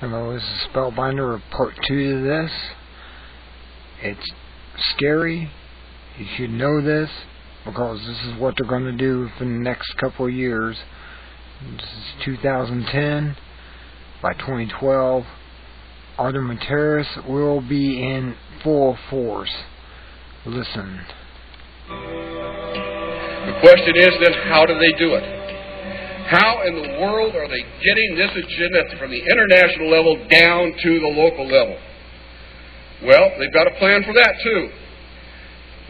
Hello, this is Spellbinder, part 2 to this. It's scary. You should know this, because this is what they're going to do for the next couple of years. This is 2010. By 2012, Armed terrorists will be in full force. Listen. The question is then, how do they do it? How in the world are they getting this agenda from the international level down to the local level? Well, they've got a plan for that too.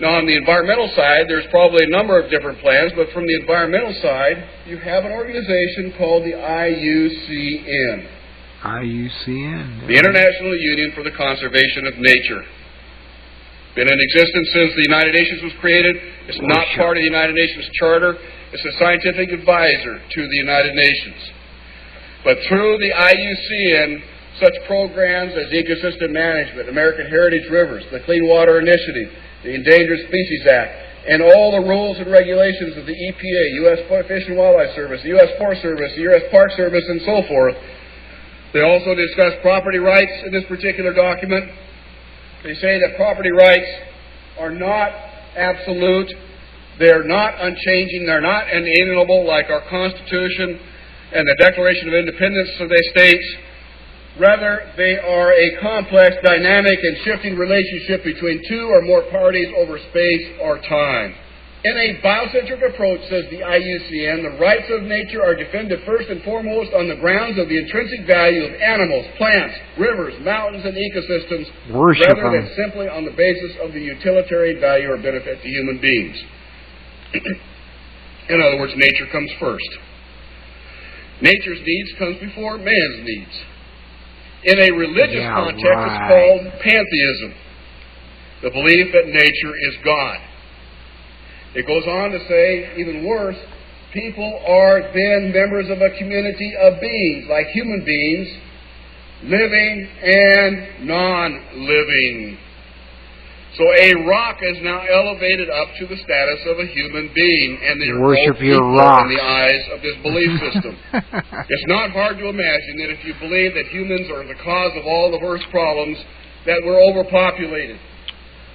Now, on the environmental side, there's probably a number of different plans, but from the environmental side, you have an organization called the IUCN. IUCN. The International Union for the Conservation of Nature. Been in existence since the United Nations was created. It's not part of the United Nations Charter. It's a scientific advisor to the United Nations. But through the IUCN, such programs as ecosystem management, American Heritage Rivers, the Clean Water Initiative, the Endangered Species Act, and all the rules and regulations of the EPA, U.S. Fish and Wildlife Service, the U.S. Forest Service, the U.S. Park Service, and so forth. They also discuss property rights in this particular document. They say that property rights are not absolute, they're not unchanging, they're not inalienable like our Constitution and the Declaration of Independence of the states. Rather, they are a complex, dynamic, and shifting relationship between two or more parties over space or time. In a biocentric approach, says the IUCN, the rights of nature are defended first and foremost on the grounds of the intrinsic value of animals, plants, rivers, mountains, and ecosystems, rather than simply on the basis of the utilitarian value or benefit to human beings. In other words, nature comes first. Nature's needs comes before man's needs. In a religious context, it's called pantheism, the belief that nature is God. It goes on to say, even worse, people are then members of a community of beings, like human beings, living and non-living. So a rock is now elevated up to the status of a human being, and they worship your rock in the eyes of this belief system. It's not hard to imagine that if you believe that humans are the cause of all of Earth's problems, that we're overpopulated.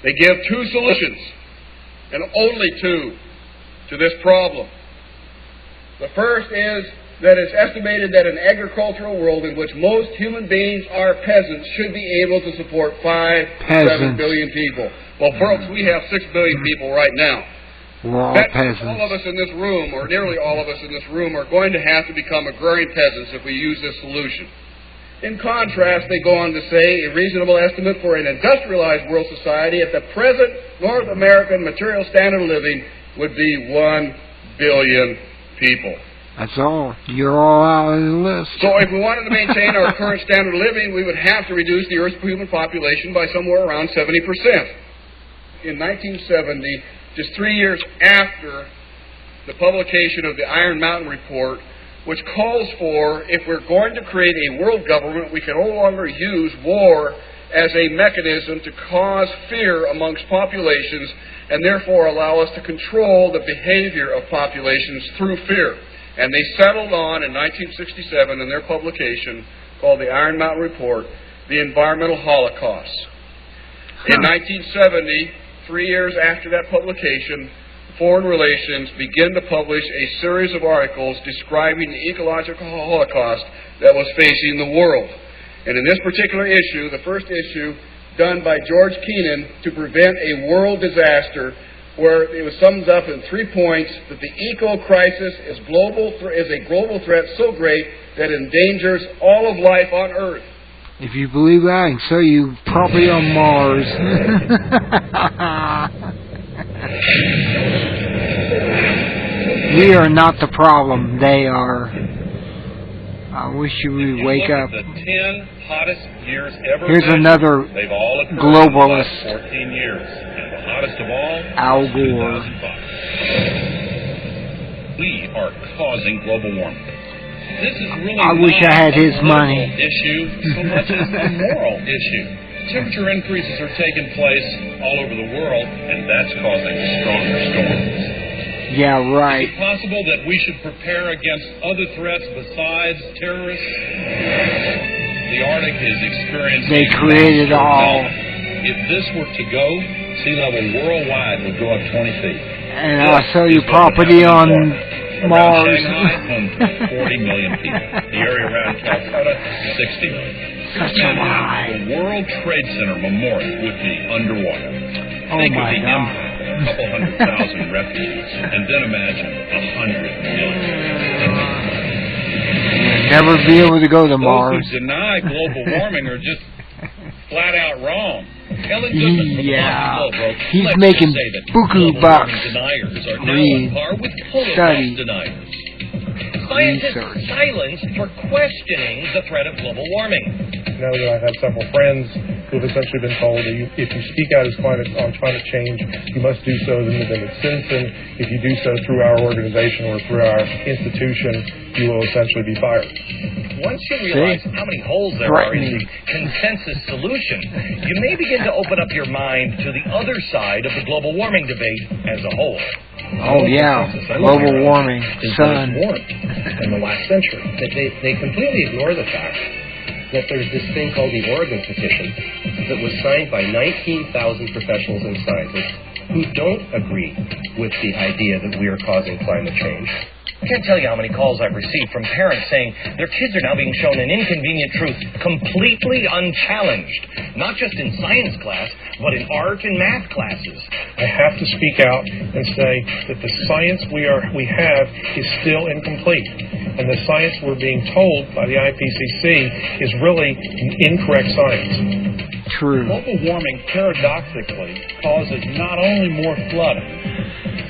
They give two solutions, and only two, to this problem. The first is that it's estimated that an agricultural world in which most human beings are peasants should be able to support 5 to 7 billion people. Well, folks, we have 6 billion people right now. That's all of us in this room, or nearly all of us in this room, are going to have to become agrarian peasants if we use this solution. In contrast, they go on to say a reasonable estimate for an industrialized world society at the present North American material standard of living would be 1 billion people. That's all. You're all out of the list. So if we wanted to maintain our current standard of living, we would have to reduce the Earth's human population by somewhere around 70%. In 1970, just 3 years after the publication of the Iron Mountain Report, which calls for, if we're going to create a world government, we can no longer use war as a mechanism to cause fear amongst populations and therefore allow us to control the behavior of populations through fear. And they settled on, in 1967, in their publication called the Iron Mountain Report, the environmental holocaust. In 1970, 3 years after that publication, Foreign Relations began to publish a series of articles describing the ecological holocaust that was facing the world. And in this particular issue, the first issue done by George Kennan to prevent a world disaster, where it was summed up in 3 points that the eco-crisis is a global threat so great that it endangers all of life on Earth. If you believe that, I can sell you property on Mars. We are not the problem, they are. I wish you would wake up. The 10 hottest years ever. Here's another globalist. 14 years. And the hottest of all, Al Gore. We are causing global warming. This is really I wish I had his money. Issue so much as a moral issue. Temperature increases are taking place all over the world, and that's causing stronger storms. Yeah, right. Is it possible that we should prepare against other threats besides terrorists? The Craig has experienced. They created all. If this were to go, sea level worldwide would go up 20 feet. And I'll sell you property on Mars. Shanghai, 40 million people. The area around Calcutta, 60 million. Such a lie. The World Trade Center Memorial would be underwater. Think of the impact of a couple 100,000 refugees, and then imagine 100 million. Never be able to go to Mars. Those who deny global warming are just flat out wrong. Ellen Goodman from He's making buku bucks. Deniers are now on par with Holocaust deniers. Scientists silenced for questioning the threat of global warming. I know that I've had several friends who have essentially been told that if you speak out on climate change, you must do so in a citizen. If you do so through our organization or through our institution, you will essentially be fired. Once you realize how many holes there are in the consensus solution, you may begin to open up your mind to the other side of the global warming debate as a whole. Oh, yeah. Global warming. Sun. In the last century. They completely ignore the fact that there's this thing called the Oregon Petition that was signed by 19,000 professionals and scientists who don't agree with the idea that we are causing climate change. I can't tell you how many calls I've received from parents saying their kids are now being shown an inconvenient truth completely unchallenged, not just in science class, but in art and math classes. I have to speak out and say that the science we have is still incomplete, and the science we're being told by the IPCC is really incorrect science. True. Global warming paradoxically causes not only more flooding,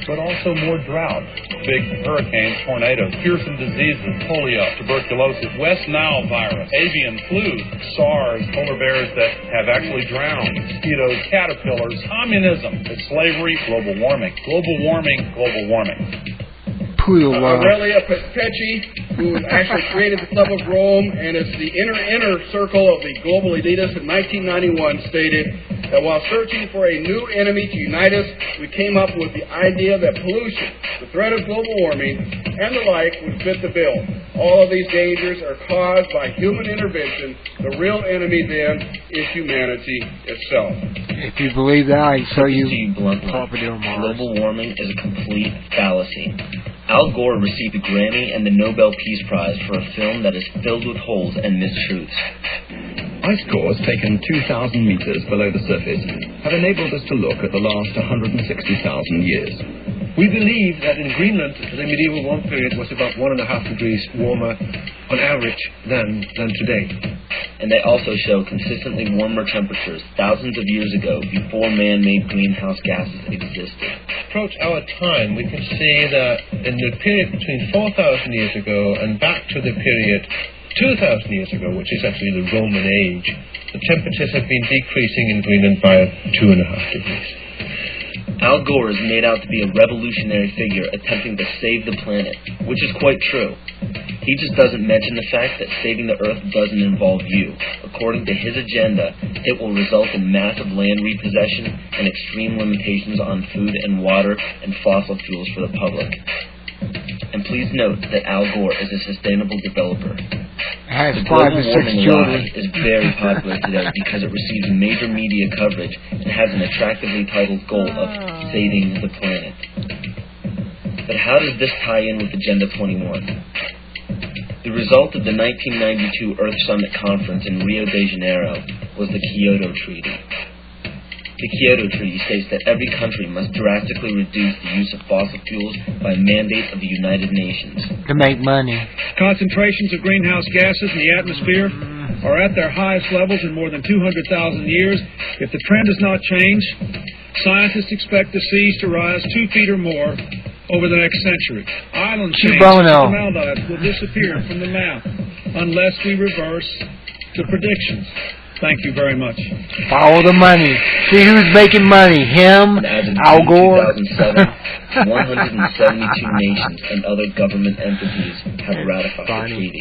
but also more drought. Big hurricanes, tornadoes, fearsome diseases, polio, tuberculosis, West Nile virus, avian flu, SARS, polar bears that have actually drowned, mosquitoes, caterpillars, communism, slavery, global warming. Global warming, global warming. Aurelia Pesce, who actually created the Club of Rome and is the inner circle of the global elitists in 1991, stated that while searching for a new enemy to unite us, we came up with the idea that pollution, the threat of global warming, and the like would fit the bill. All of these dangers are caused by human intervention. The real enemy, then, is humanity itself. If you believe that, I sell you property on Mars. Global warming is a complete fallacy. Al Gore received a Grammy and the Nobel Peace Prize for a film that is filled with holes and mistruths. Ice cores taken 2,000 meters below the surface have enabled us to look at the last 160,000 years. We believe that in Greenland, the medieval warm period was about 1.5 degrees warmer on average than today. And they also show consistently warmer temperatures thousands of years ago before man-made greenhouse gases existed. Approach our time, we can see that in the period between 4,000 years ago and back to the period 2,000 years ago, which is actually the Roman age, the temperatures have been decreasing in Greenland by 2.5 degrees. Al Gore is made out to be a revolutionary figure attempting to save the planet, which is quite true. He just doesn't mention the fact that saving the Earth doesn't involve you. According to his agenda, it will result in massive land repossession and extreme limitations on food and water and fossil fuels for the public. And please note that Al Gore is a sustainable developer. The global warming lie is very popular today because it receives major media coverage and has an attractively titled goal of saving the planet. But how does this tie in with Agenda 21? The result of the 1992 Earth Summit Conference in Rio de Janeiro was the Kyoto Treaty. The Kyoto Treaty states that every country must drastically reduce the use of fossil fuels by mandate of the United Nations. To make money. Concentrations of greenhouse gases in the atmosphere are at their highest levels in more than 200,000 years. If the trend does not change, scientists expect the seas to rise 2 feet or more over the next century. Island chains of formaldehyde will disappear from the map unless we reverse the predictions. Thank you very much. Follow the money. See who's making money. Him, Al Gore. 2007, 172 nations and other government entities have ratified the treaty.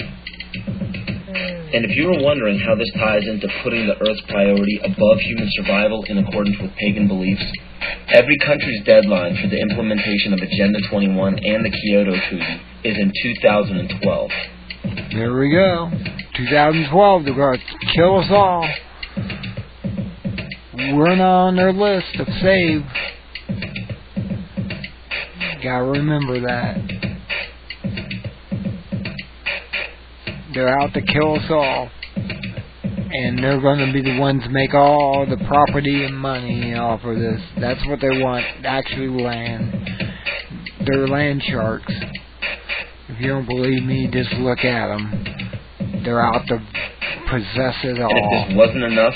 And if you were wondering how this ties into putting the Earth's priority above human survival in accordance with pagan beliefs, every country's deadline for the implementation of Agenda 21 and the Kyoto Treaty is in 2012. There we go. 2012, they're going to kill us all. We're not on their list of save. Gotta remember that. They're out to kill us all. And they're going to be the ones to make all the property and money off of this. That's what they want, actually land. They're land sharks. If you don't believe me, just look at them. They're out to possess it all. And if this wasn't enough,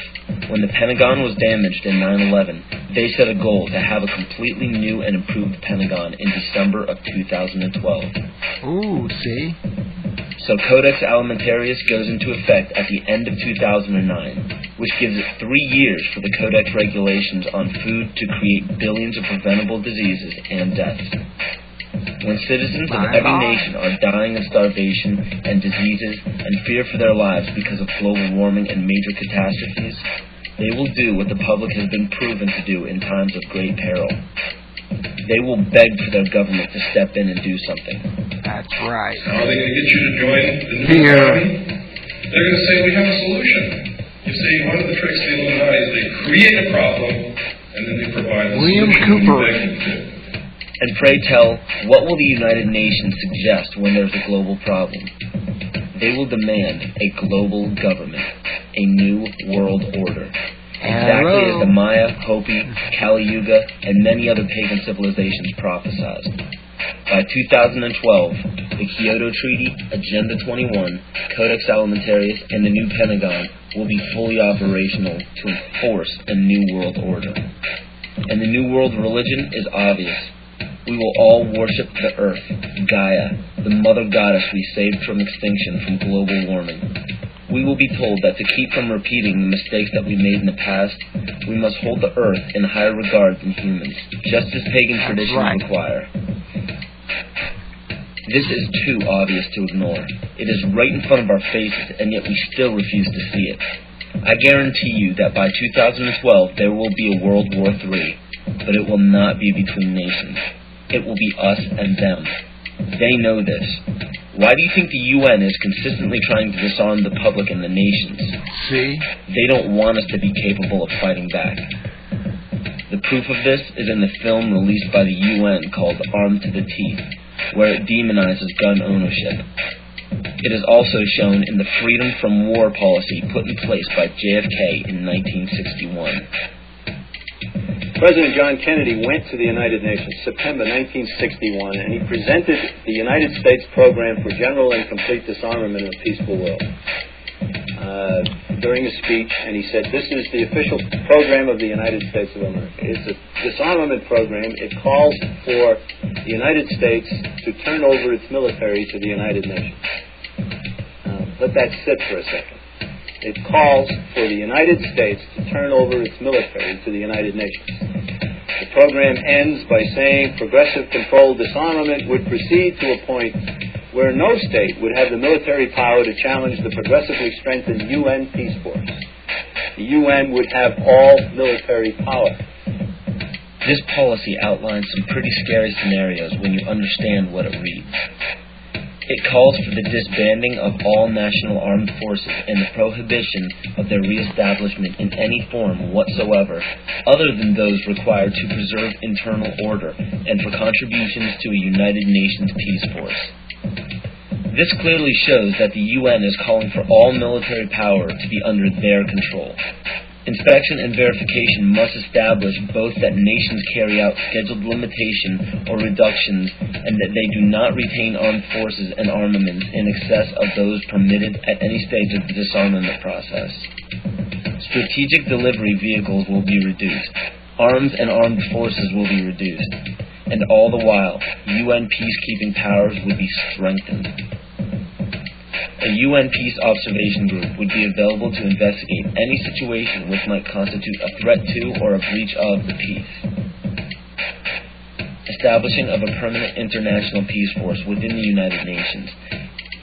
when the Pentagon was damaged in 9/11, they set a goal to have a completely new and improved Pentagon in December of 2012. Ooh, see? So Codex Alimentarius goes into effect at the end of 2009, which gives it 3 years for the Codex regulations on food to create billions of preventable diseases and deaths. When citizens of every nation are dying of starvation and diseases and fear for their lives because of global warming and major catastrophes, they will do what the public has been proven to do in times of great peril. They will beg for their government to step in and do something. That's right. How are they going to get you to join the new Illuminati? They're going to say, we have a solution. You see, one of the tricks of the Illuminati is they create a problem, and then they provide a William solution. Cooper. And pray tell, what will the United Nations suggest when there's a global problem? They will demand a global government, a new world order. Exactly as the Maya, Hopi, Kali Yuga, and many other pagan civilizations prophesied. By 2012, the Kyoto Treaty, Agenda 21, Codex Alimentarius, and the new Pentagon will be fully operational to enforce a new world order. And the new world religion is obvious. We will all worship the earth, Gaia, the mother goddess we saved from extinction from global warming. We will be told that to keep from repeating the mistakes that we made in the past, we must hold the earth in higher regard than humans, just as pagan traditions require. This is too obvious to ignore. It is right in front of our faces, and yet we still refuse to see it. I guarantee you that by 2012 there will be a World War III, but it will not be between nations. It will be us and them. They know this. Why do you think the UN is consistently trying to disarm the public and the nations? See? They don't want us to be capable of fighting back. The proof of this is in the film released by the UN called Armed to the Teeth, where it demonizes gun ownership. It is also shown in the Freedom from War policy put in place by JFK in 1961. President John Kennedy went to the United Nations September 1961, and he presented the United States program for general and complete disarmament in a peaceful world during a speech, and he said, this is the official program of the United States of America. It's a disarmament program. It calls for the United States to turn over its military to the United Nations. Let that sit for a second. It calls for the United States to turn over its military to the United Nations. The program ends by saying progressive controlled disarmament would proceed to a point where no state would have the military power to challenge the progressively strengthened UN peace force. The UN would have all military power. This policy outlines some pretty scary scenarios when you understand what it reads. It calls for the disbanding of all national armed forces and the prohibition of their reestablishment in any form whatsoever, other than those required to preserve internal order and for contributions to a United Nations peace force. This clearly shows that the UN is calling for all military power to be under their control. Inspection and verification must establish both that nations carry out scheduled limitation or reductions and that they do not retain armed forces and armaments in excess of those permitted at any stage of the disarmament process. Strategic delivery vehicles will be reduced. Arms and armed forces will be reduced. And all the while, UN peacekeeping powers would be strengthened. A UN Peace Observation Group would be available to investigate any situation which might constitute a threat to or a breach of the peace. Establishing of a permanent international peace force within the United Nations,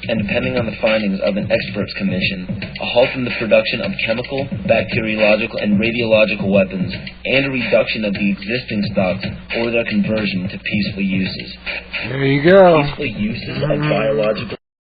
and depending on the findings of an experts commission, a halt in the production of chemical, bacteriological, and radiological weapons, and a reduction of the existing stocks or their conversion to peaceful uses. There you go. Peaceful uses of biological